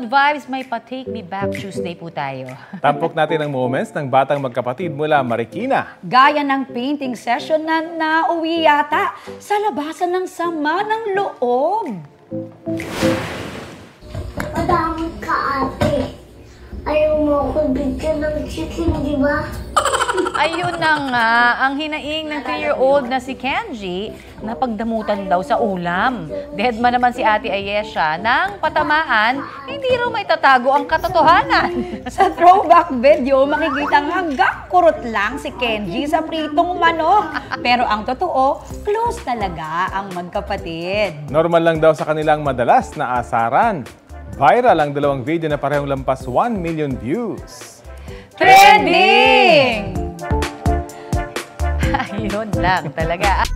good vibes, may pa-Take Me Back Tuesday po tayo. Tampok natin ang moments ng batang magkapatid mula Marikina. Gaya ng painting session na nauwi yata sa labasan ng sama ng loob. Madami ka, ate. Ayaw mo ako bigyan ng chicken, di ba? Ayun na nga, ang hinaing ng 3-year-old na si Kenji na pagdamutan daw sa ulam. Deadma naman si Ate Ayesha nang patamaan, hindi raw may tatago ang katotohanan. Sa throwback video, makikita hanggang kurot lang si Kenji sa pritong manok. Pero ang totoo, close talaga ang magkapatid. Normal lang daw sa kanilang madalas na asaran. Viral ang dalawang video na parehong lampas 1 million views. Trending! Ayun lang talaga.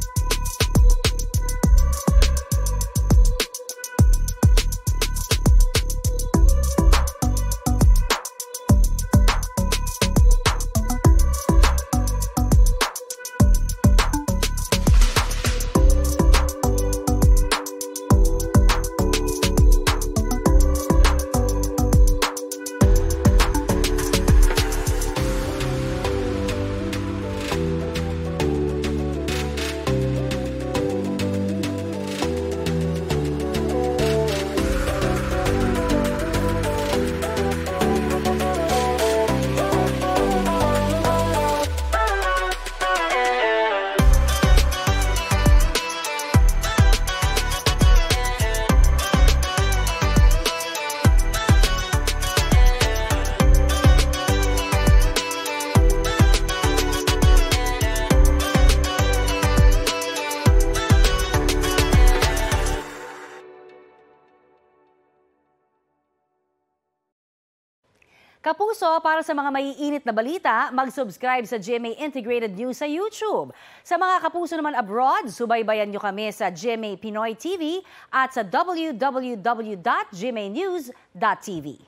Kapuso, para sa mga maiinit na balita, mag-subscribe sa GMA Integrated News sa YouTube. Sa mga kapuso naman abroad, subaybayan nyo kami sa GMA Pinoy TV at sa www.gmanews.tv.